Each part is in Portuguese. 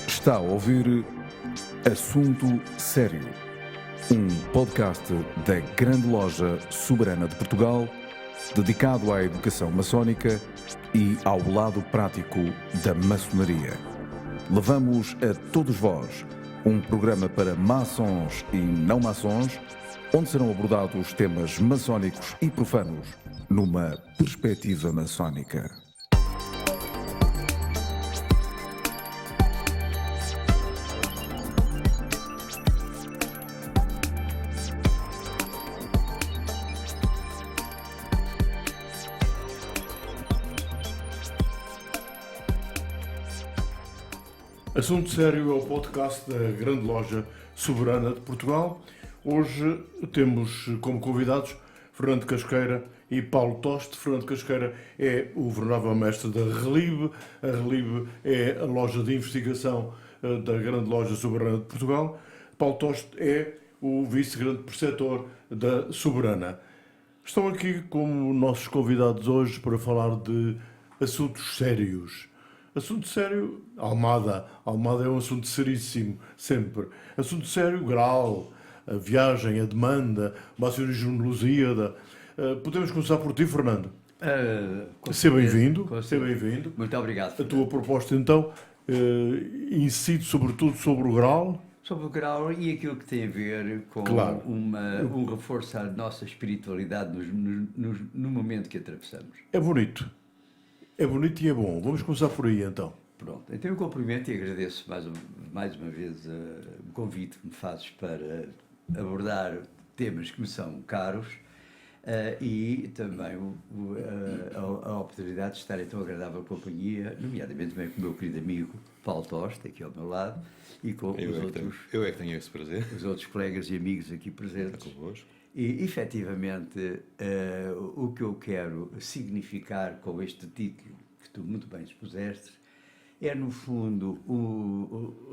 Está a ouvir Assunto Sério, um podcast da Grande Loja Soberana de Portugal, dedicado à educação maçónica e ao lado prático da maçonaria. Levamos a todos vós um programa para maçons e não maçons, onde serão abordados temas maçónicos e profanos numa perspectiva maçónica. Assunto Sério é o podcast da Grande Loja Soberana de Portugal. Hoje temos como convidados Fernando Casqueira e Paulo Toste. Fernando Casqueira é o venerável mestre da Relibe. A Relibe é a loja de investigação da Grande Loja Soberana de Portugal. Paulo Toste é o vice-grande preceptor da Soberana. Estão aqui como nossos convidados hoje para falar de assuntos sérios. Assunto sério, Almada é um assunto seríssimo, sempre. Assunto sério, Graal, a viagem, a demanda, o maçonismo no Lusíada. Podemos começar por ti, Fernando. Seja bem-vindo. Muito obrigado, Fernando. A tua proposta, então, incide sobretudo sobre o Graal. Sobre o grau e aquilo que tem a ver com Claro. um reforço da nossa espiritualidade no momento que atravessamos. É bonito e é bom. Vamos começar por aí, então. Pronto, então eu cumprimento e agradeço mais uma vez o convite que me fazes para abordar temas que me são caros e também a oportunidade de estar em tão agradável companhia, nomeadamente também com o meu querido amigo Paulo Toste, aqui ao meu lado, e com Eu é que tenho esse prazer. os outros colegas e amigos aqui presentes. Convosco. E, efetivamente, o que eu quero significar com este título, que tu muito bem expuseste, é, no fundo,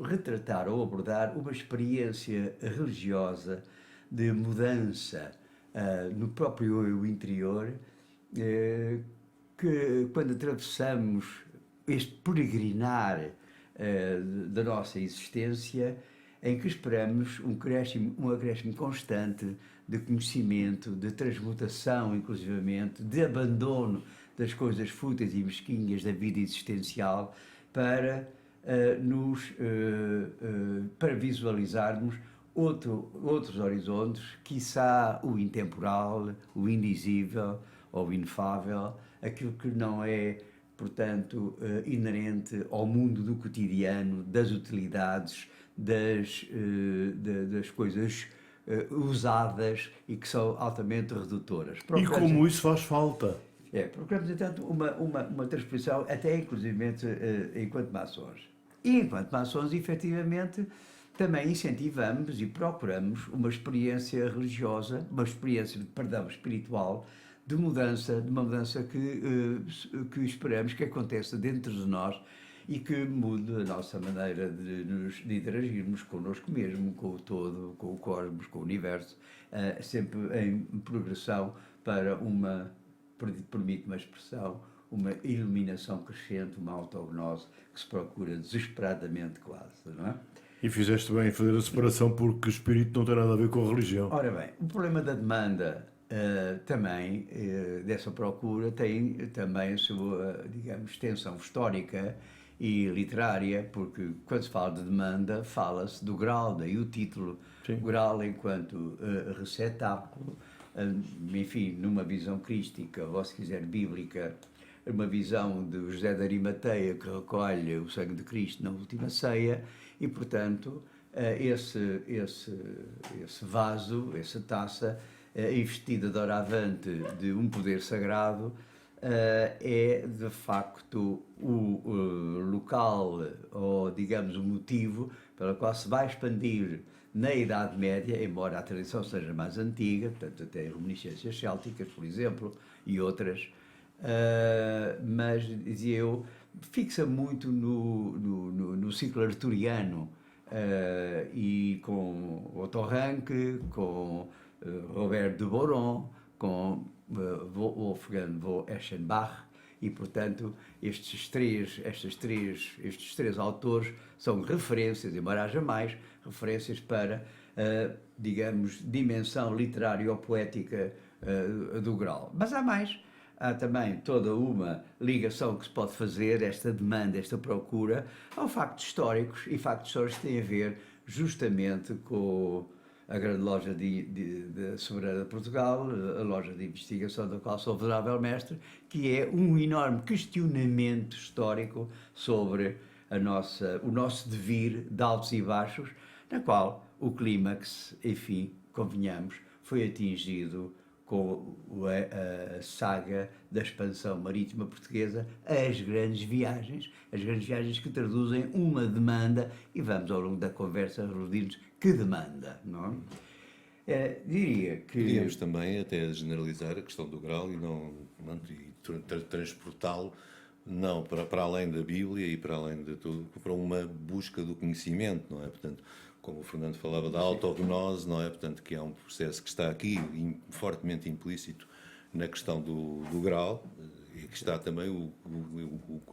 retratar ou abordar uma experiência religiosa de mudança no próprio eu interior, que, quando atravessamos este peregrinar da nossa existência, em que esperamos um acréscimo constante de conhecimento, de transmutação, inclusivamente, de abandono das coisas fúteis e mesquinhas da vida existencial para para visualizarmos outros horizontes, quiçá o intemporal, o indizível ou o inefável, aquilo que não é, portanto, inerente ao mundo do cotidiano, das utilidades, das coisas usadas e que são altamente redutoras. E como isso faz falta. Procuramos, entanto, uma transposição, até inclusivamente enquanto maçons. E enquanto maçons, efetivamente, também incentivamos e procuramos uma experiência religiosa, uma experiência, espiritual, de uma mudança que esperamos que aconteça dentro de nós e que mude a nossa maneira de interagirmos connosco mesmo, com o todo, com o cosmos, com o universo, sempre em progressão para permite uma expressão, uma iluminação crescente, uma autognose que se procura desesperadamente quase, não é? E fizeste bem em fazer a separação, porque o espírito não tem nada a ver com a religião. Ora bem, o problema da demanda também, dessa procura, tem também a sua, digamos, extensão histórica e literária, porque quando se fala de demanda, fala-se do Graal, daí o título. Sim. Graal enquanto receptáculo, enfim, numa visão crística, ou se quiser bíblica, uma visão de José de Arimateia, que recolhe o sangue de Cristo na última ceia, e, portanto, esse vaso, essa taça, investida doravante de um poder sagrado, é, de facto, o local, ou, digamos, o motivo pelo qual se vai expandir na Idade Média, embora a tradição seja mais antiga, portanto, até reminiscências célticas, por exemplo, e outras, mas, dizia eu, fixa muito no ciclo arturiano, e com Otto Rank, com Robert de Boron, com Wolfgang von Eschenbach, e, portanto, estes três autores são referências, embora haja mais, referências para, digamos, dimensão literária ou poética do Graal. Mas há mais. Há também toda uma ligação que se pode fazer, esta demanda, esta procura, a factos históricos, e factos históricos que têm a ver justamente com a grande loja de Soberana de Portugal, a loja de investigação da qual sou venerável mestre, que é um enorme questionamento histórico sobre o nosso devir de altos e baixos, na qual o clímax, enfim, convenhamos, foi atingido com a saga da expansão marítima portuguesa, as grandes viagens que traduzem uma demanda, e vamos ao longo da conversa reludir-nos que demanda, não é? Diria que... Podíamos também até generalizar a questão do Graal e transportá-lo não para além da Bíblia e para além de tudo, para uma busca do conhecimento, não é? Portanto, como o Fernando falava da autognose, não é? Portanto, que é um processo que está aqui fortemente implícito na questão do Graal, e que está também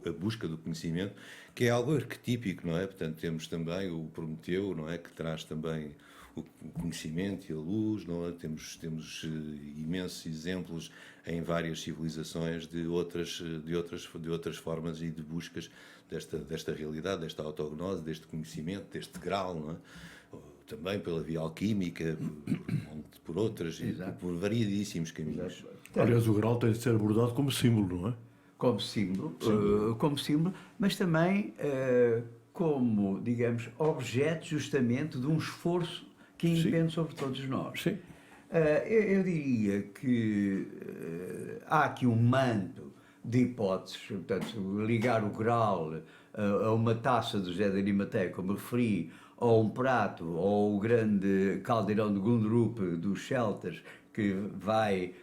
a busca do conhecimento, que é algo arquetípico, não é? Portanto, temos também o Prometeu, não é? Que traz também o conhecimento e a luz, não é? Temos imensos exemplos em várias civilizações de outras formas e de buscas desta realidade, desta autognose, deste conhecimento, deste Graal, não é? Também pela via alquímica, por outras, por variedíssimos caminhos. Exato. Aliás, o Graal tem de ser abordado como símbolo, não é? Como símbolo, mas também como, digamos, objeto justamente de um esforço que impende sobre todos nós. Sim. Eu diria que há aqui um manto de hipóteses, portanto, ligar o Graal a uma taça do José de Arimateia, como referi, ou um prato, ou o grande caldeirão de Gundrup dos celtas, que vai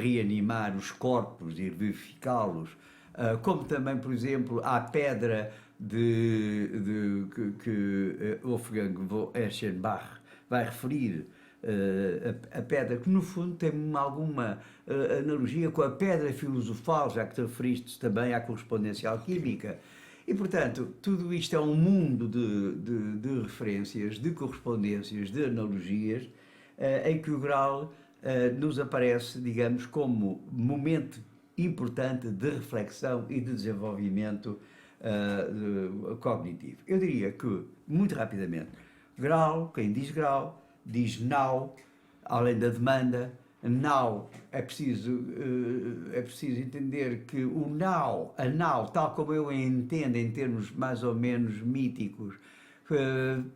reanimar os corpos e vivificá-los, como também, por exemplo, a pedra que Wolfgang von Eschenbach vai referir, a pedra que no fundo tem alguma analogia com a pedra filosofal, já que te referiste também à correspondência alquímica. E, portanto, tudo isto é um mundo de referências, de correspondências, de analogias, em que o Graal nos aparece, digamos, como momento importante de reflexão e de desenvolvimento cognitivo. Eu diria que, muito rapidamente, Graal, quem diz Graal, diz now, além da demanda. Now, é preciso entender que o now, a now, tal como eu a entendo em termos mais ou menos míticos,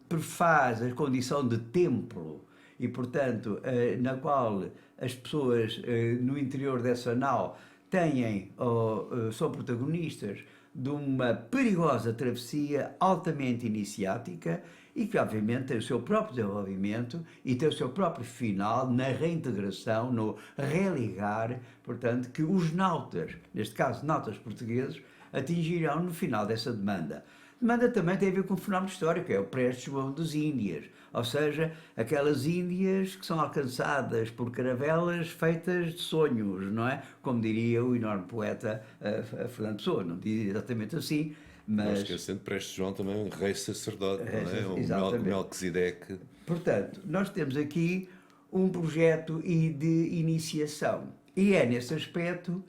prefaz a condição de templo e, portanto, na qual as pessoas no interior dessa now são protagonistas de uma perigosa travessia altamente iniciática e que, obviamente, tem o seu próprio desenvolvimento e tem o seu próprio final na reintegração, no religar, portanto, que os nautas, neste caso nautas portugueses, atingirão no final dessa demanda. Demanda também tem a ver com um fenómeno histórico, é o pré-João das Índias, ou seja, aquelas Índias que são alcançadas por caravelas feitas de sonhos, não é? Como diria o enorme poeta Fernando Pessoa, não diz exatamente assim, mas... Não esquecendo, Prestes João também um rei sacerdote, não é? O Melquisedeque. Portanto, nós temos aqui um projeto de iniciação, e é nesse aspecto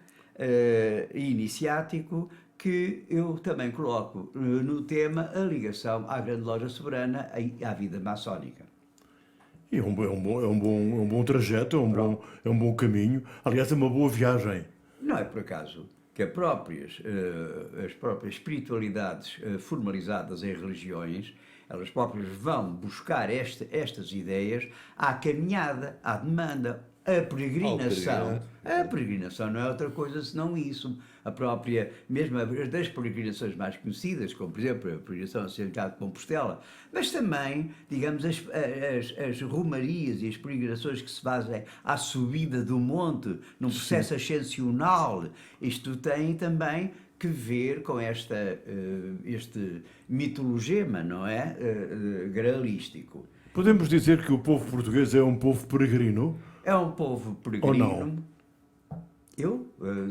iniciático que eu também coloco no tema a ligação à Grande Loja Soberana e à vida maçónica. E é um bom trajeto, é um bom caminho. Aliás, é uma boa viagem. Não é por acaso que as próprias espiritualidades formalizadas em religiões, elas próprias vão buscar estas ideias à caminhada, à demanda, à peregrinação. A peregrinação não é outra coisa senão isso. A própria, mesmo das peregrinações mais conhecidas, como por exemplo a peregrinação a Santiago de Compostela, mas também, digamos, as romarias e as peregrinações que se fazem à subida do monte, num processo ascensional, isto tem também que ver com este mitologema, não é? Graalístico. Podemos dizer que o povo português é um povo peregrino? É um povo peregrino. Ou não?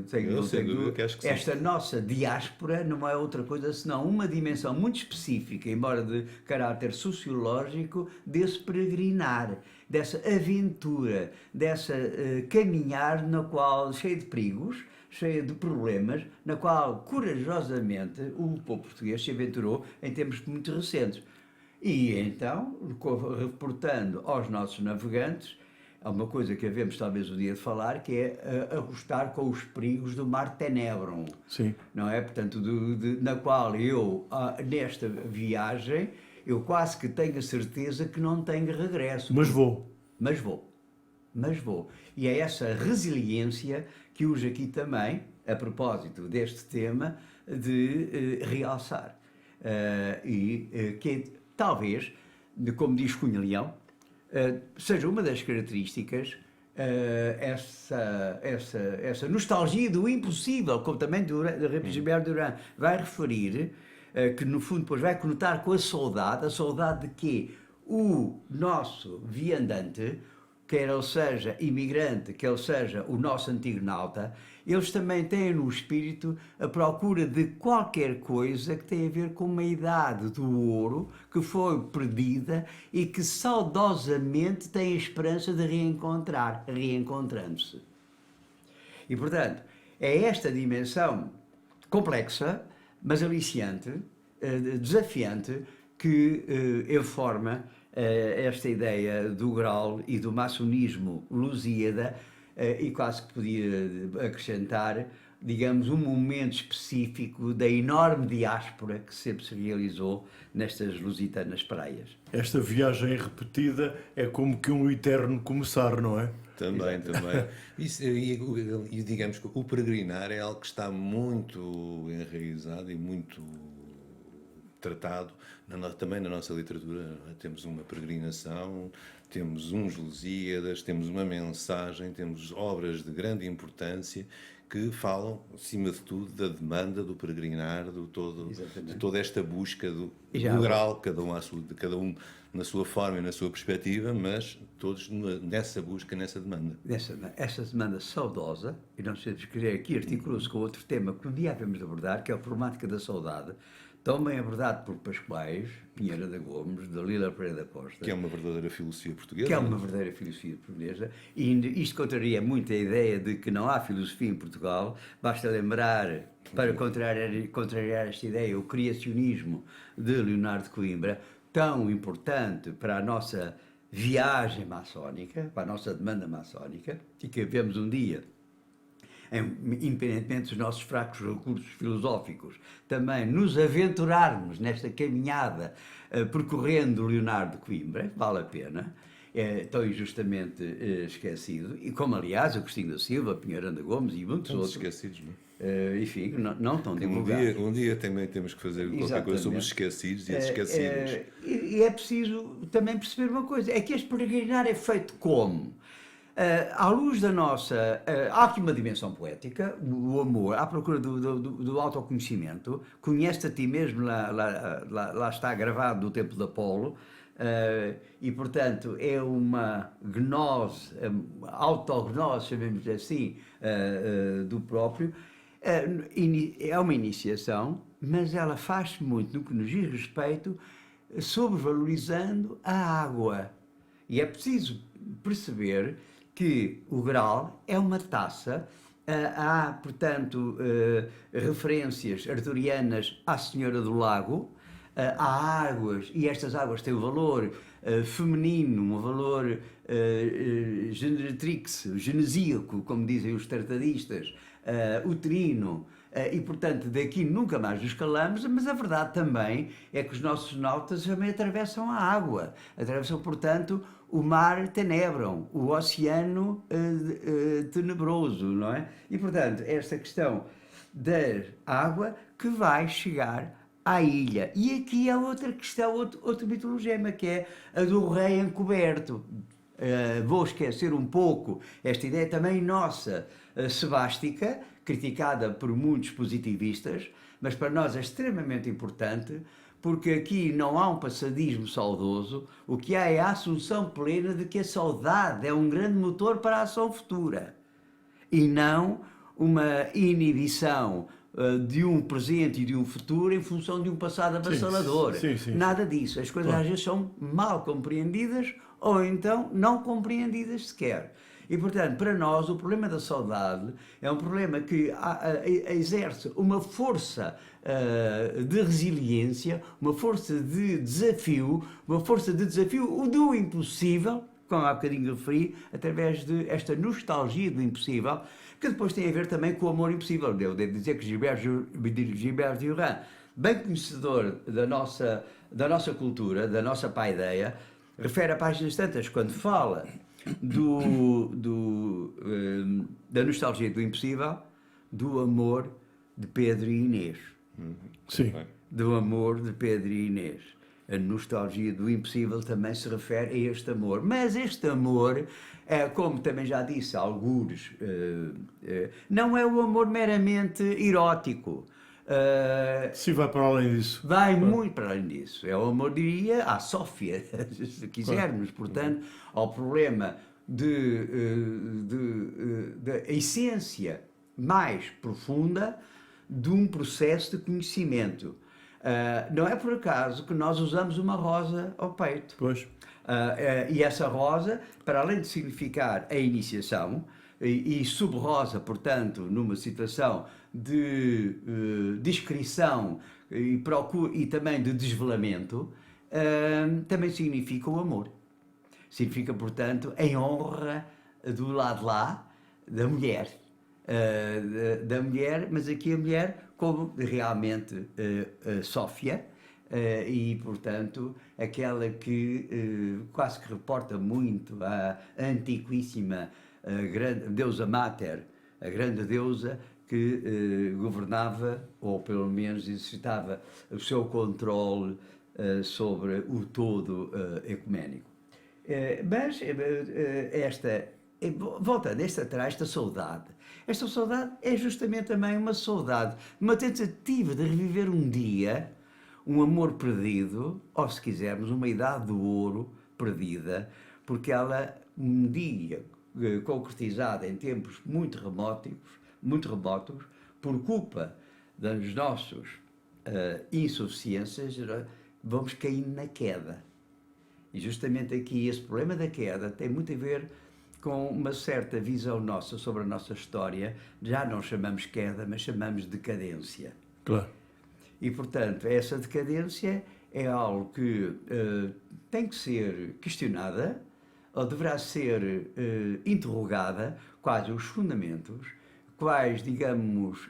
Tenho sem dúvida que acho que sim. esta nossa diáspora não é outra coisa senão uma dimensão muito específica, embora de caráter sociológico, desse peregrinar, dessa aventura, dessa caminhar na qual, cheia de perigos, cheia de problemas, na qual corajosamente o povo português se aventurou em tempos muito recentes. E então, reportando aos nossos navegantes, há uma coisa que havemos talvez o dia de falar, que é arrostar com os perigos do Mar Tenebrum. Sim. Não é? Portanto, na qual eu, nesta viagem, eu quase que tenho a certeza que não tenho regresso. Mas vou. Mas vou. E é essa resiliência que hoje aqui também, a propósito deste tema, de realçar. Que talvez, como diz Cunha Leão, seja uma das características essa nostalgia do impossível, como também Gilberto Durán vai referir, que no fundo depois vai conotar com a saudade de que o nosso viandante, quer ele seja imigrante, quer ele seja o nosso antigo nauta, eles também têm no espírito a procura de qualquer coisa que tem a ver com uma idade do ouro que foi perdida e que saudosamente tem a esperança de reencontrando-se. E, portanto, é esta dimensão complexa, mas aliciante, desafiante, que informa esta ideia do Graal e do maçonismo lusíada, e quase que podia acrescentar, digamos, um momento específico da enorme diáspora que sempre se realizou nestas lusitanas praias. Esta viagem repetida é como que um eterno começar, não é? Também. Isso, e digamos que o peregrinar é algo que está muito enraizado e muito tratado também na nossa literatura. Temos uma peregrinação, temos uns Lusíadas, temos uma mensagem, temos obras de grande importância que falam, acima de tudo, da demanda do peregrinar, de toda esta busca do Graal, cada um na sua forma e na sua perspectiva, mas todos nessa busca, nessa demanda. Essa demanda saudosa, e não sei se querer aqui articulou-se com outro tema que um dia havemos de abordar, que é a problemática da saudade, tão bem abordado por Pascoais, Pinheiro da Gomes, Dalila Pereira da Costa. Que é uma verdadeira filosofia portuguesa. Que é uma verdadeira filosofia portuguesa. E isto contraria muito a ideia de que não há filosofia em Portugal. Basta lembrar, para contrariar esta ideia, o criacionismo de Leonardo de Coimbra, tão importante para a nossa viagem maçónica, para a nossa demanda maçónica, e que vemos um dia, independentemente dos nossos fracos recursos filosóficos, também nos aventurarmos nesta caminhada percorrendo Leonardo de Coimbra, vale a pena, é tão injustamente esquecido, e como aliás Agostinho da Silva, Pinheiro da Gomes e muitos outros. Esquecidos, não é? Enfim, não estão divulgados. Um dia também temos que fazer qualquer coisa sobre os esquecidos e esquecidos. E é preciso também perceber uma coisa, é que este peregrinar é feito como? À luz da nossa... há aqui uma dimensão poética, o amor, à procura do autoconhecimento. Conhece-te a ti mesmo, lá está gravado do tempo de Apolo, e portanto é uma gnose, autognose, chamemos assim, do próprio. É uma iniciação, mas ela faz-se muito no que nos diz respeito, sobrevalorizando a água. E é preciso perceber que o Graal é uma taça. Há, portanto, referências arturianas à Senhora do Lago, há águas, e estas águas têm um valor feminino, um valor genetrix, genesíaco, como dizem os tratadistas, uterino, e portanto daqui nunca mais nos calamos, mas a verdade também é que os nossos nautas também atravessam a água, atravessam, portanto, o mar Tenebrum, o oceano tenebroso, não é? E portanto, esta questão da água que vai chegar à ilha. E aqui há outra questão, outro mitologema, que é a do rei encoberto. Vou esquecer um pouco esta ideia também nossa, sebástica, criticada por muitos positivistas, mas para nós é extremamente importante, porque aqui não há um passadismo saudoso, o que há é a assunção plena de que a saudade é um grande motor para a ação futura e não uma inibição de um presente e de um futuro em função de um passado avassalador. Sim. Nada disso. As coisas às vezes são mal compreendidas ou então não compreendidas sequer. E, portanto, para nós, o problema da saudade é um problema que exerce uma força de resiliência, uma força de desafio do impossível, como há bocadinho referi, através de esta nostalgia do impossível, que depois tem a ver também com o amor impossível. Eu devo dizer que Gilberto Durand, bem conhecedor da nossa cultura, da nossa paideia, refere a páginas tantas quando fala da nostalgia do impossível, do amor de Pedro e Inês. Sim. Do amor de Pedro e Inês. A nostalgia do impossível também se refere a este amor. Mas este amor, como também já disse algures, não é o amor meramente erótico. Sim, vai para além disso. Vai muito para além disso. É o amor, diria, à Sófia, se quisermos. Portanto, ao problema da essência mais profunda de um processo de conhecimento. Não é por acaso que nós usamos uma rosa ao peito. Pois. E essa rosa, para além de significar a iniciação, e sub-rosa, portanto, numa situação de discrição e também de desvelamento, também significa o amor. Significa, portanto, em honra do lado lá da mulher. Mas aqui a mulher como realmente Sófia, e, portanto, aquela que quase que reporta muito a antiquíssima deusa Mater, a grande deusa que governava, ou pelo menos exercitava o seu controle sobre o todo ecuménico. Mas voltando esta saudade. Esta saudade é justamente também uma saudade, uma tentativa de reviver um dia, um amor perdido, ou se quisermos, uma idade do ouro perdida, porque ela, um dia concretizada em tempos muito remotos, por culpa das nossas insuficiências, vamos caindo na queda. E justamente aqui esse problema da queda tem muito a ver com uma certa visão nossa sobre a nossa história. Já não chamamos queda, mas chamamos decadência. Claro. E, portanto, essa decadência é algo que tem que ser questionada, ou deverá ser interrogada, quais os fundamentos, quais, digamos,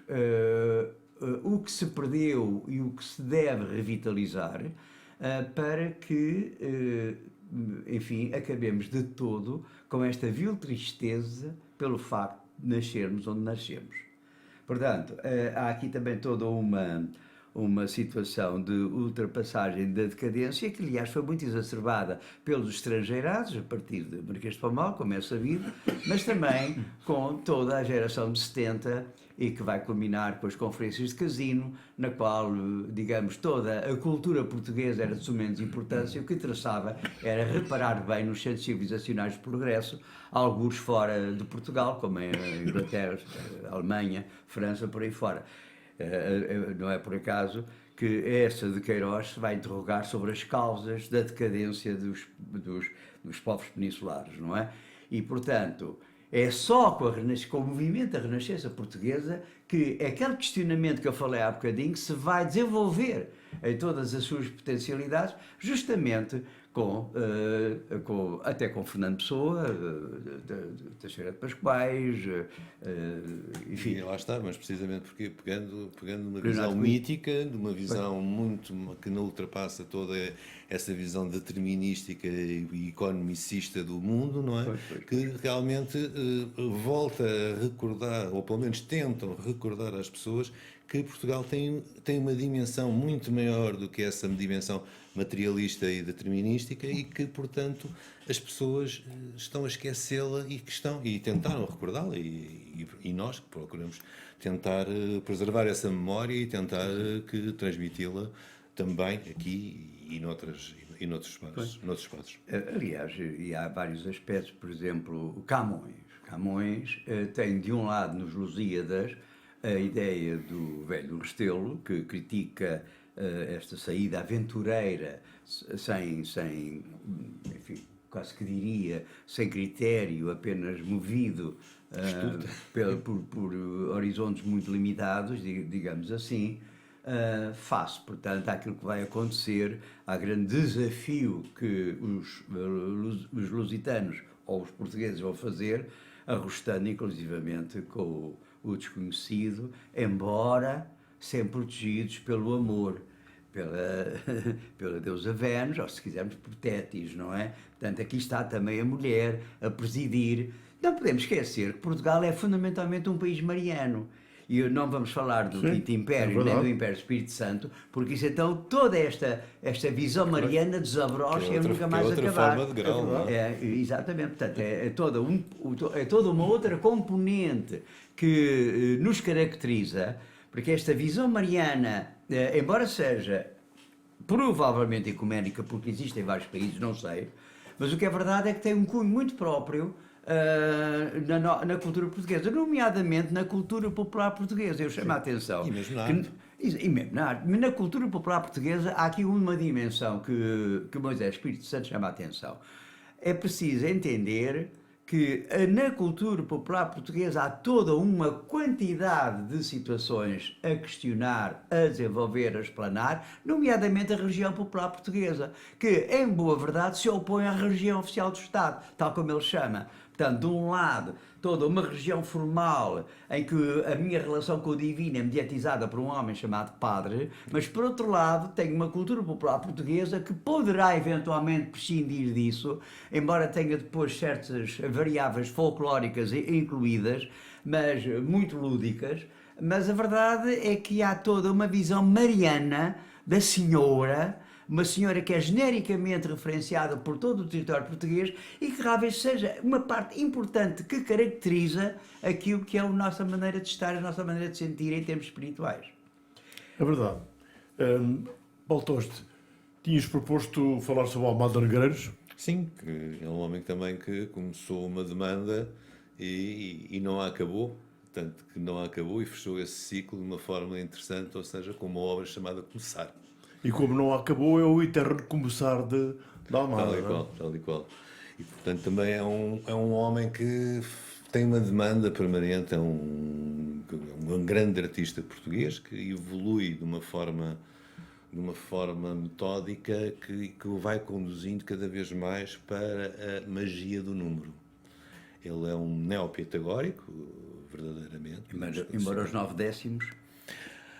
o que se perdeu e o que se deve revitalizar, para que, enfim, acabemos de todo com esta vil tristeza pelo facto de nascermos onde nascemos. Portanto, há aqui também toda uma situação de ultrapassagem da decadência, que aliás foi muito exacerbada pelos estrangeirados, a partir de Marquês de Pombal, como é sabido, mas também com toda a geração de 70, e que vai culminar com as conferências de Casino, na qual, digamos, toda a cultura portuguesa era de sumenos importância. O que interessava era reparar bem nos centros civilizacionais de progresso, alguns fora de Portugal, como a Inglaterra, a Alemanha, França, por aí fora. Não é por acaso que essa de Queiroz se vai interrogar sobre as causas da decadência dos povos peninsulares, não é? E, portanto, é só com o movimento da Renascença Portuguesa que aquele questionamento que eu falei há bocadinho se vai desenvolver em todas as suas potencialidades, justamente até com Fernando Pessoa, Teixeira de Pascoais, enfim. E lá está, mas precisamente porque pegando numa visão mítica, de uma visão muito que não ultrapassa toda essa visão determinística e economicista do mundo, não é? Que realmente volta a recordar, ou pelo menos tentam recordar às pessoas, que Portugal tem uma dimensão muito maior do que essa dimensão materialista e determinística, e que, portanto, as pessoas estão a esquecê-la e tentaram recordá-la, e nós procuramos tentar preservar essa memória e tentar transmiti-la também aqui e noutros espaços. Aliás, e há vários aspectos, por exemplo, Camões. Camões tem, de um lado, nos Lusíadas, a ideia do velho Restelo, que critica esta saída aventureira, enfim, quase que diria, sem critério, apenas movido por horizontes muito limitados, digamos assim, face, portanto, àquilo que vai acontecer, ao grande desafio que os lusitanos ou os portugueses vão fazer, arrostando inclusivamente com o desconhecido, embora sempre protegidos pelo amor, pela deusa Vênus, ou se quisermos por Tétis, não é? Portanto, aqui está também a mulher a presidir. Não podemos esquecer que Portugal é fundamentalmente um país mariano. E não vamos falar do Quinto Império, nem do Império do Espírito Santo, porque isso então, toda esta visão mariana desabrocha e nunca mais acabar. Forma de grau, não é? Exatamente, portanto, é toda uma outra componente que nos caracteriza, porque esta visão mariana, embora seja provavelmente ecuménica, porque existe em vários países, não sei, mas o que é verdade é que tem um cunho muito próprio na cultura portuguesa, nomeadamente na cultura popular portuguesa. Eu chamo a atenção. E mesmo na arte. E mesmo na arte. Na cultura popular portuguesa há aqui uma dimensão que Moisés Espírito Santo chama a atenção. É preciso entender que na cultura popular portuguesa há toda uma quantidade de situações a questionar, a desenvolver, a explanar, nomeadamente a religião popular portuguesa, que, em boa verdade, se opõe à religião oficial do Estado, tal como ele chama. Portanto, de um lado, toda uma religião formal em que a minha relação com o divino é mediatizada por um homem chamado padre, mas, por outro lado, tenho uma cultura popular portuguesa que poderá eventualmente prescindir disso, embora tenha depois certas variáveis folclóricas incluídas, mas muito lúdicas. Mas a verdade é que há toda uma visão mariana da senhora, uma senhora que é genericamente referenciada por todo o território português e que talvez seja uma parte importante que caracteriza aquilo que é a nossa maneira de estar, a nossa maneira de sentir em termos espirituais. É verdade. Paulo Toste, tinhas proposto falar sobre o Almada Negreiros? Sim, que é um homem também que começou uma demanda e não a acabou, tanto que não a acabou e fechou esse ciclo de uma forma interessante, ou seja, com uma obra chamada Começar. E como não acabou, é o eterno começar de Almada. Tal e qual. E, portanto, também é um homem que tem uma demanda permanente, é um grande artista português que evolui de uma forma metódica que o vai conduzindo cada vez mais para a magia do número. Ele é um neopitagórico, verdadeiramente. Embora os 9 décimos...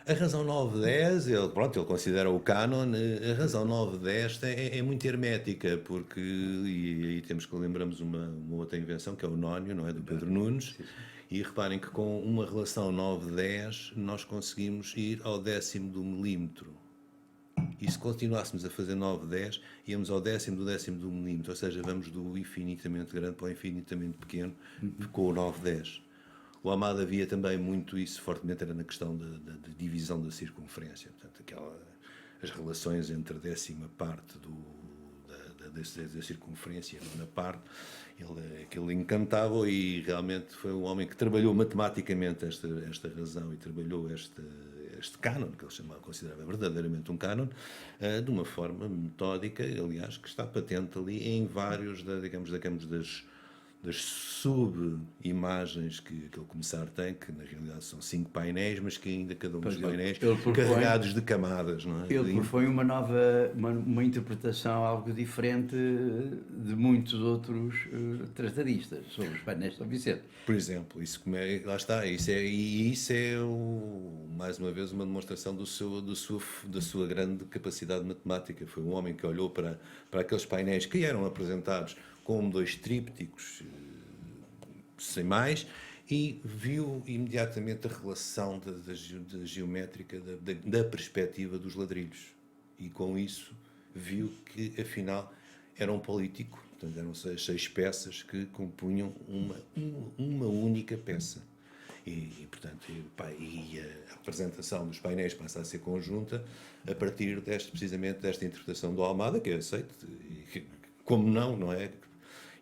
A razão 9-10, ele considera o cânon, a razão 9-10 é muito hermética, porque, e aí temos que lembramos uma outra invenção, que é o nónio, não é, do Pedro Nunes, e reparem que com uma relação 9-10 nós conseguimos ir ao décimo do milímetro. E se continuássemos a fazer 9-10, íamos ao décimo do milímetro, ou seja, vamos do infinitamente grande para o infinitamente pequeno, com o 9-10. O Almada havia também muito isso, fortemente era na questão da divisão da circunferência, portanto, as relações entre a décima parte da circunferência e a nona parte, ele encantava e realmente foi um homem que trabalhou matematicamente esta razão e trabalhou este cânon, que ele considerava verdadeiramente um cânon, de uma forma metódica, aliás, que está patente ali em vários, das sub-imagens que aquele Começar tem, que na realidade são 5 painéis, mas que ainda cada um dos painéis carregados de camadas, não é? Ele propõe uma interpretação algo diferente de muitos outros tratadistas sobre os painéis de São Vicente. Por exemplo, lá está, isso é mais uma vez uma demonstração da sua grande capacidade matemática. Foi um homem que olhou para aqueles painéis que eram apresentados como 2 trípticos, sem mais, e viu imediatamente a relação da geométrica, da perspectiva dos ladrilhos. E com isso viu que, afinal, era um político. Portanto, eram 6 peças que compunham uma única peça. Portanto, e a apresentação dos painéis passa a ser conjunta a partir precisamente desta interpretação do Almada, que eu aceito, como não é?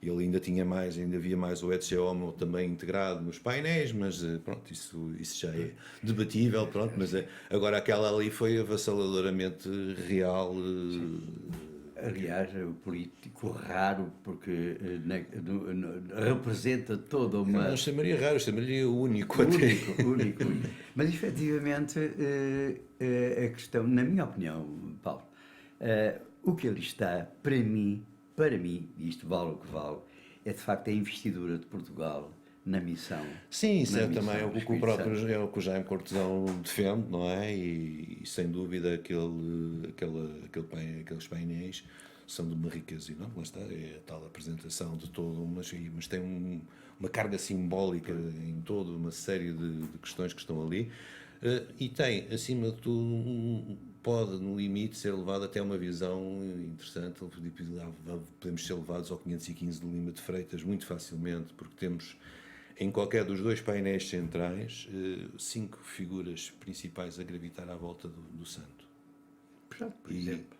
Ele ainda havia mais o Ecce Homo também integrado nos painéis, mas pronto, isso já é debatível, pronto, mas agora aquela ali foi avassaladoramente real. Aliás, o político raro, porque representa toda uma... Eu não chamaria raro, eu chamaria único. Único. Mas, efetivamente, a questão, na minha opinião, Paulo, o que ele está, para mim, isto vale o que vale, é de facto a investidura de Portugal na missão. Sim, isso é também o que o próprio é o que o Jaime Cortesão defende, não é? E sem dúvida aqueles painéis são de uma riqueza enorme, lá está, é a tal apresentação de todo, mas tem uma carga simbólica em toda uma série de questões que estão ali, e tem, acima de tudo, pode, no limite, ser levado até uma visão interessante. Podemos ser levados ao 515 de Lima de Freitas muito facilmente, porque temos, em qualquer dos dois painéis centrais, 5 figuras principais a gravitar à volta do santo. Por exemplo.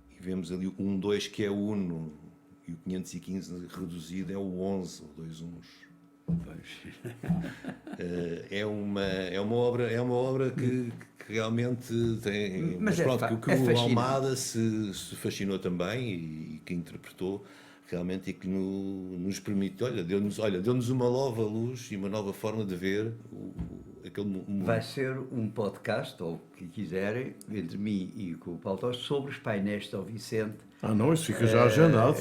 E vemos ali o 1-2 que é o Uno, e o 515 reduzido é o 11, ou 2 uns. É uma obra que realmente tem. Mas pronto, que o Almada se fascinou também e que interpretou realmente, e que nos permite, deu-nos uma nova luz e uma nova forma de ver aquele mundo. Vai ser um podcast, ou o que quiserem, entre mim e com o Paulo Toste, sobre os painéis de São Vicente. Não, isso fica já agendado,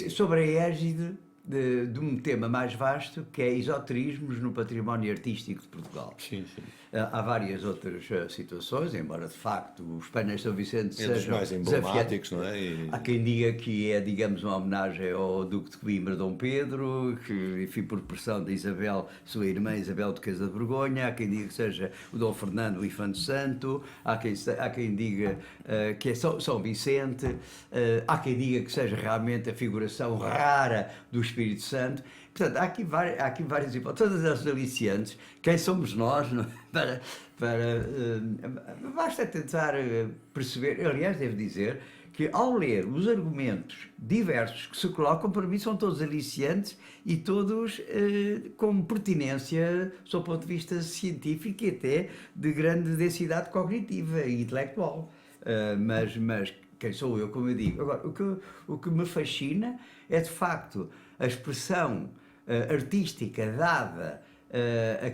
sobre a égide de um tema mais vasto, que é esoterismos no património artístico de Portugal. Sim. Há várias outras situações, embora de facto os painéis de São Vicente sejam mais emblemáticos, não é? Há quem diga que é, digamos, uma homenagem ao Duque de Coimbra, Dom Pedro, que, enfim, por pressão de Isabel, sua irmã Isabel Duquesa de Borgonha. Há quem diga que seja o Dom Fernando, o Infante Santo. Há quem diga que é São Vicente. Há quem diga que seja realmente a figuração rara do Espírito Santo. Portanto, há aqui várias hipóteses, todas as aliciantes. Quem somos nós, não? Basta tentar perceber. Aliás, devo dizer que, ao ler os argumentos diversos que se colocam, para mim são todos aliciantes e todos com pertinência, sob o ponto de vista científico e até de grande densidade cognitiva e intelectual. Mas quem sou eu, como eu digo? Agora, o que me fascina é, de facto, a expressão artística dada a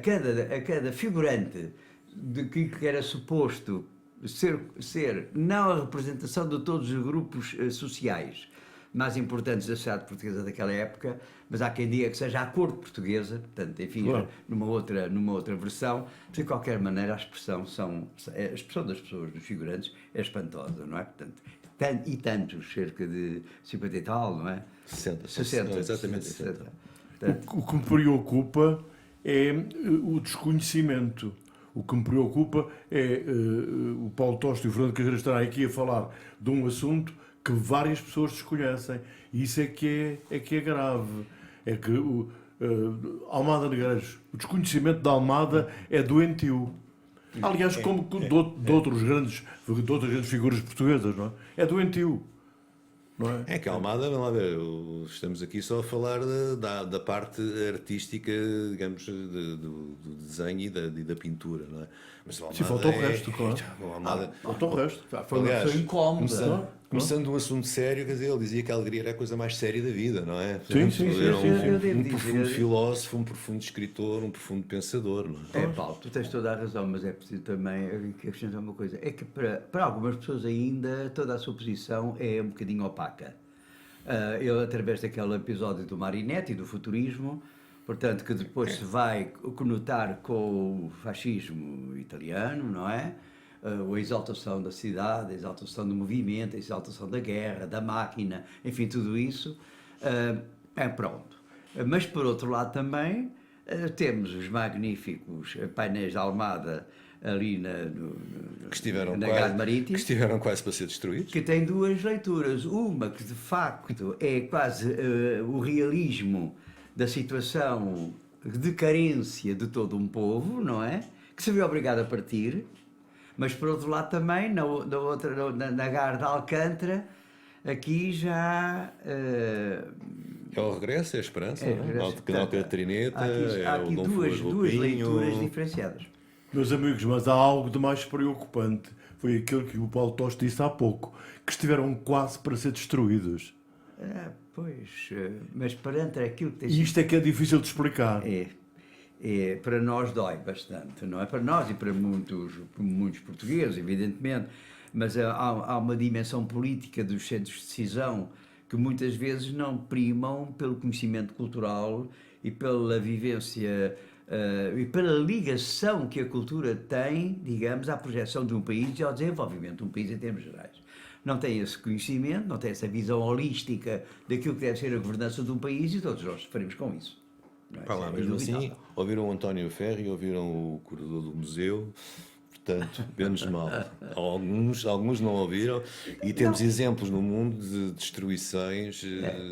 cada figurante de que era suposto ser não a representação de todos os grupos sociais mais importantes da sociedade portuguesa daquela época, mas há quem diga que seja a corte portuguesa, portanto, enfim, claro, numa outra versão. De qualquer maneira, a expressão das pessoas, dos figurantes, é espantosa, não é? Portanto, tantos, cerca de 50 e tal, não é? 60. Exatamente 60. O que me preocupa é o desconhecimento. O que me preocupa é o Paulo Toste e o Fernando Carreira estarem aqui a falar de um assunto que várias pessoas desconhecem. E isso é que é grave. É que Almada Negreiros, o desconhecimento da Almada é doentio. Aliás, como de outras grandes figuras portuguesas, não é? É doentio. É que a Almada, vamos lá ver, estamos aqui só a falar da parte artística, digamos, do desenho e da pintura, não é? Mas se faltou o resto, claro. Faltou o resto. Foi uma pessoa incómoda. Começando um assunto sério, quer dizer, ele dizia que a alegria era a coisa mais séria da vida, não é? Sim. Um profundo filósofo, um profundo escritor, um profundo pensador, não é? Paulo, tu tens toda a razão, mas é preciso também acrescentar uma coisa. É que para algumas pessoas ainda toda a sua posição é um bocadinho opaca. Ele, através daquele episódio do Marinetti e do futurismo, portanto, que depois se vai conotar com o fascismo italiano, não é? A exaltação da cidade, a exaltação do movimento, a exaltação da guerra, da máquina, enfim, tudo isso pronto. Mas, por outro lado, também temos os magníficos painéis de Almada ali na Gade Marítima, que estiveram quase para ser destruídos. Que tem duas leituras. Uma que, de facto, é quase o realismo da situação de carência de todo um povo, não é? Que se viu obrigado a partir, mas por outro lado também, na Garra de Alcântara, aqui já... É o regresso, é a esperança, É, não é? regresso. Na Alta Trineta, há aqui é o Dom duas Flores do leituras Pinho. diferenciadas. Meus amigos, mas há algo de mais preocupante. Foi aquilo que o Paulo Toste disse há pouco, que estiveram quase para ser destruídos. Mas perante aquilo que tem E isto é que é difícil de explicar. para nós dói bastante, não é? Para nós e para muitos portugueses, evidentemente, mas há uma dimensão política dos centros de decisão que muitas vezes não primam pelo conhecimento cultural e pela vivência e pela ligação que a cultura tem, digamos, à projeção de um país e ao desenvolvimento de um país em termos gerais. Não tem esse conhecimento, não tem essa visão holística daquilo que deve ser a governança de um país e todos nós sofremos com isso. Não é? Para lá, Isso é mesmo inevitável. assim, ouviram o António Ferri, ouviram o curador do museu, portanto, menos mal. Alguns não ouviram, e temos exemplos no mundo de destruições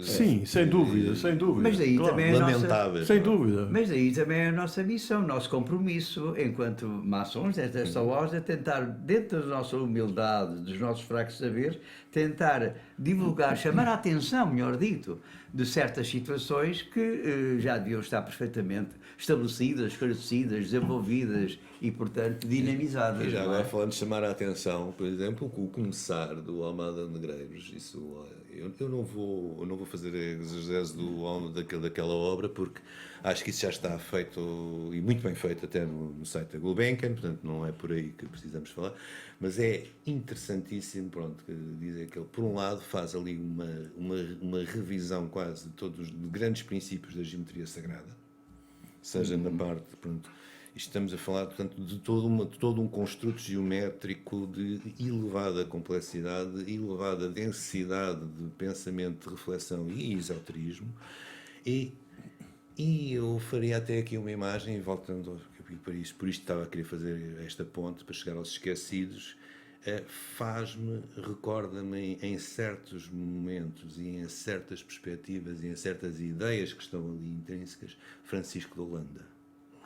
Sim, sem dúvida, sem dúvida. Mas daí Claro. também é a nossa... lamentáveis. Sem não é? dúvida. Mas daí também é a nossa missão, o nosso compromisso, enquanto maçons, desta loja, é tentar, dentro da nossa humildade, dos nossos fracos saberes, tentar divulgar, chamar a atenção, melhor dito, de certas situações que já deviam estar perfeitamente estabelecidas, esclarecidas, desenvolvidas e, portanto, dinamizadas. E já não agora é? falando de chamar a atenção, por exemplo, o começar do Almada Negreiros, isso eu não vou fazer exegese daquela obra, porque acho que isso já está feito e muito bem feito até no site da Gulbenkian, portanto não é por aí que precisamos falar, mas é interessantíssimo, pronto, que dizer que ele por um lado faz ali uma revisão quase de todos os grandes princípios da geometria sagrada, seja na parte, pronto, estamos a falar, portanto, de todo um construto geométrico de elevada complexidade, elevada densidade de pensamento, de reflexão e esoterismo. E eu faria até aqui uma imagem, voltando para isso, por isto estava a querer fazer esta ponte para chegar aos esquecidos, recorda-me em certos momentos e em certas perspectivas e em certas ideias que estão ali intrínsecas, Francisco de Holanda.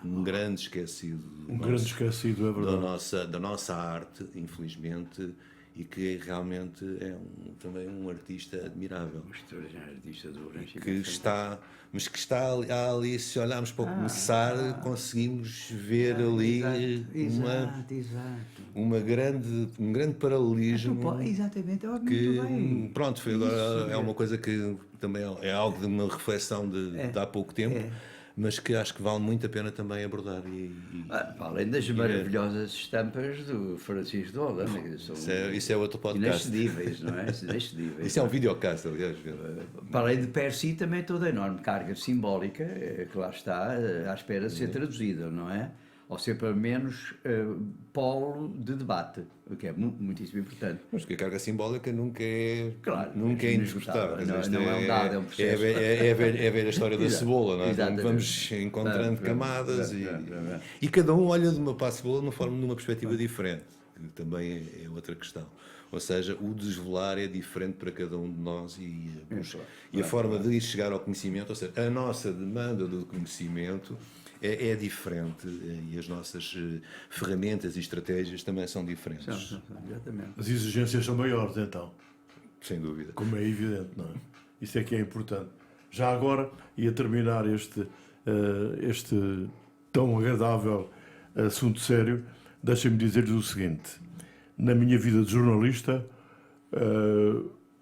Um grande esquecido. Grande esquecido, é verdade. Da nossa arte, infelizmente, e que realmente é também um artista admirável. Um extraordinário artista do Renascimento. Mas que está ali, se olharmos para o começar, conseguimos ver ali um grande paralelismo. Exatamente, muito Que, bem. pronto, agora é uma coisa que também é algo de uma reflexão de há pouco tempo, mas que acho que vale muito a pena também abordar. Além das maravilhosas estampas do Francisco de Holanda, que são Isso é outro podcast. inexcedíveis, não é? Inexcedíveis. Isso é um videocast, aliás. Para além de per si, também toda a enorme carga simbólica que lá está à espera de ser traduzida, não é? Ou ser, pelo menos, polo de debate, o que é muitíssimo importante. Mas que a carga simbólica nunca é Claro, indiscutável. não é um dado, é um processo. É ver a história da cebola, não é? Exatamente. Vamos encontrando camadas Pronto. e cada um olha para a cebola numa perspectiva diferente, que também é outra questão. Ou seja, o desvelar é diferente para cada um de nós e a forma de chegar ao conhecimento, ou seja, a nossa demanda do conhecimento é diferente e as nossas ferramentas e estratégias também são diferentes. Exatamente. As exigências são maiores, então. Sem dúvida. Como é evidente, não é? Isso é que é importante. Já agora, e a terminar este tão agradável assunto sério, deixem-me dizer-lhes o seguinte. Na minha vida de jornalista,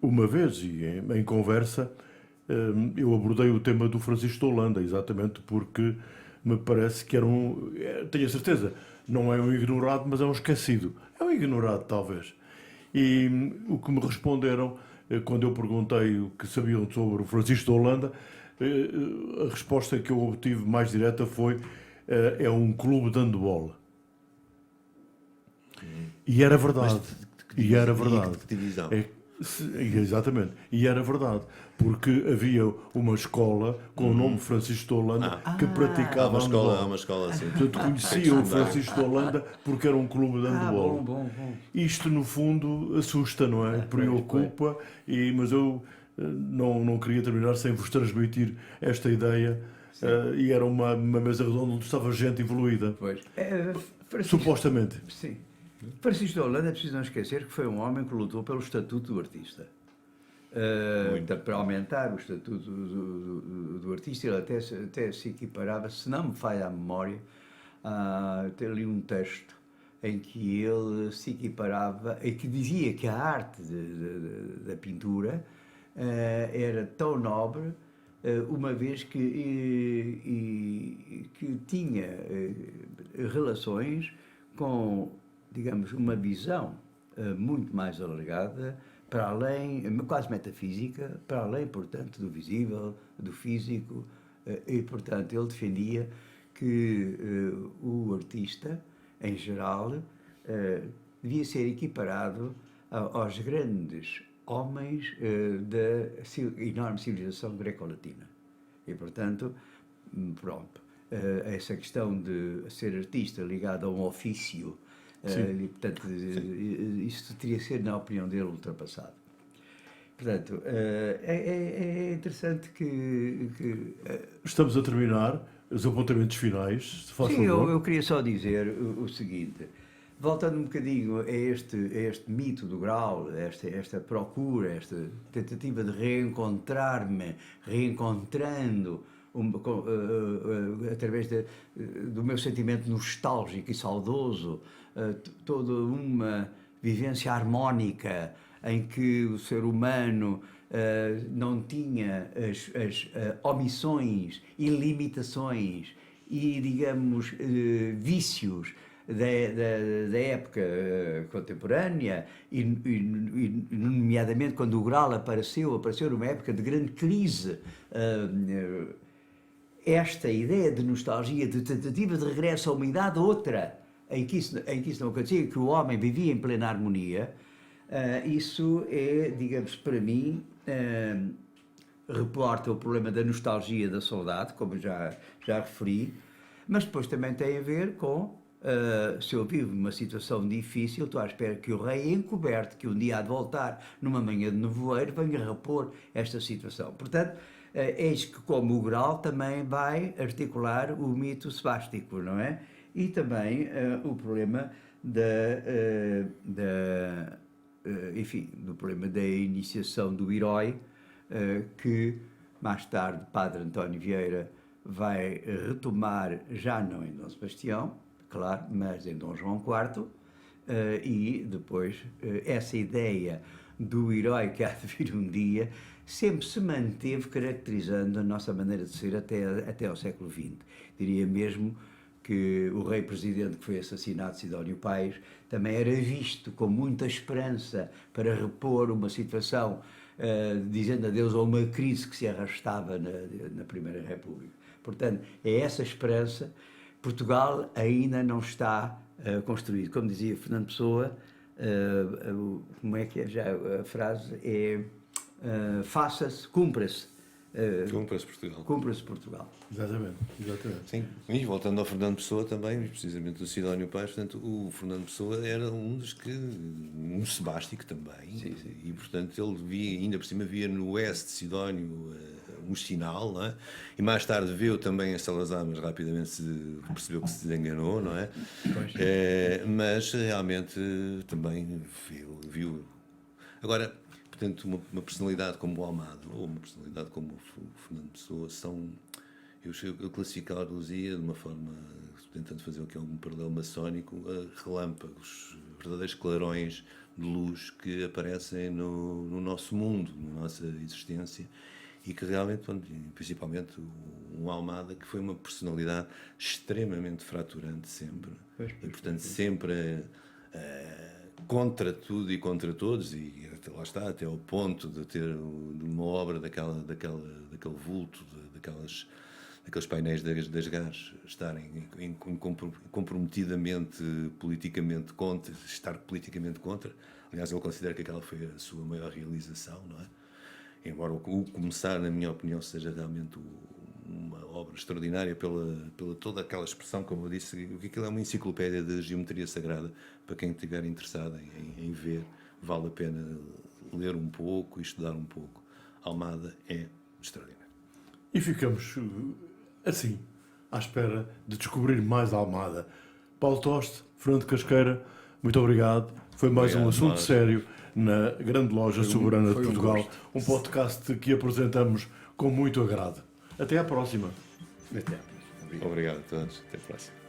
uma vez, e em conversa, eu abordei o tema do Francisco de Holanda, exatamente porque me parece que era tenho a certeza, não é um ignorado, mas é um esquecido. É um ignorado, talvez. E o que me responderam, quando eu perguntei o que sabiam sobre o Francisco de Holanda, a resposta que eu obtive mais direta foi é um clube de handball. E era verdade. E era verdade. Que divisão? Exatamente. E era verdade. Porque havia uma escola com o nome Francisco de Holanda que praticava handball. Há uma escola assim. Portanto, conhecia o Francisco de Holanda porque era um clube de handball. Bom. Isto, no fundo, assusta, não é? Preocupa, mas eu não queria terminar sem vos transmitir esta ideia e era uma mesa redonda onde estava gente evoluída, Pois. supostamente. Sim. Francisco de Holanda, é preciso não esquecer que foi um homem que lutou pelo estatuto do artista. Para aumentar o estatuto do artista, ele até se equiparava, se não me falha a memória, tem ali um texto em que ele se equiparava, e que dizia que a arte da pintura era tão nobre, uma vez que tinha relações com, digamos, uma visão muito mais alargada, para além, quase metafísica, para além, portanto, do visível, do físico, e, portanto, ele defendia que o artista, em geral, devia ser equiparado aos grandes homens da enorme civilização greco-latina. E, portanto, pronto, essa questão de ser artista ligado a um ofício, e, portanto, isso teria que ser, na opinião dele, ultrapassado. Portanto, é interessante que Estamos a terminar os apontamentos finais, se faz sim, favor. eu queria só dizer o seguinte, voltando um bocadinho a este mito do Graal, esta procura, esta tentativa de reencontrar-me, reencontrando através do meu sentimento nostálgico e saudoso, toda uma vivência harmónica em que o ser humano não tinha as omissões e limitações e, digamos, vícios da época contemporânea e, nomeadamente, quando o Graal apareceu numa época de grande crise. Esta ideia de nostalgia, de tentativa de regresso a uma idade outra, em que isso não acontecia, que o homem vivia em plena harmonia, isso é, digamos, para mim, reporta o problema da nostalgia, da saudade, como já referi, mas depois também tem a ver com, se eu vivo numa situação difícil, estou à espera que o rei encoberto, que um dia há de voltar numa manhã de nevoeiro, venha repor esta situação. Portanto, eis que, como o Graal, também vai articular o mito sebástico, não é? E também o problema enfim, do problema da iniciação do herói, que mais tarde Padre António Vieira vai retomar, já não em Dom Sebastião, claro, mas em Dom João IV, e depois essa ideia do herói que há de vir um dia sempre se manteve caracterizando a nossa maneira de ser até ao século XX. Diria mesmo que o rei presidente que foi assassinado, Sidónio Pais, também era visto com muita esperança para repor uma situação, dizendo adeus a uma crise que se arrastava na Primeira República. Portanto, é essa esperança. Portugal ainda não está construído. Como dizia Fernando Pessoa, como é que é já a frase? Faça-se, cumpra-se. Cumpra-se Portugal. Cumpra-se Portugal. Exatamente. Sim, e voltando ao Fernando Pessoa também, precisamente do Sidónio Pais, portanto, o Fernando Pessoa era um dos que, um sebástico também, sim. E portanto ele via, ainda por cima via no S de Sidónio um sinal, não é? E mais tarde viu também a Salazar, mas rapidamente se percebeu que se desenganou, não é? Mas realmente também viu. Agora, portanto, uma personalidade como o Almada ou uma personalidade como o Fernando Pessoa são, eu classificá-los-ia de uma forma, tentando fazer algum paralelo maçónico, relâmpagos, verdadeiros clarões de luz que aparecem no nosso mundo, na nossa existência, e que realmente, principalmente um Almada, que foi uma personalidade extremamente fraturante sempre, e portanto sempre contra tudo e contra todos, e lá está, até ao ponto de ter uma obra daquele vulto, daqueles painéis das GAs estarem comprometidamente politicamente contra, estar politicamente contra. Aliás, ele considera que aquela foi a sua maior realização, não é? Embora o Começar, na minha opinião, seja realmente uma obra extraordinária pela toda aquela expressão, como eu disse, que aquilo é uma enciclopédia de geometria sagrada. Para quem estiver interessado em ver, vale a pena ler um pouco e estudar um pouco. Almada é extraordinário. E ficamos assim, à espera de descobrir mais Almada. Paulo Toste, Fernando Casqueira, muito obrigado. Foi mais um assunto sério na Grande Loja Soberana de Portugal, um podcast que apresentamos com muito agrado. Até à próxima. Até à próxima. Obrigado a todos. Até a próxima.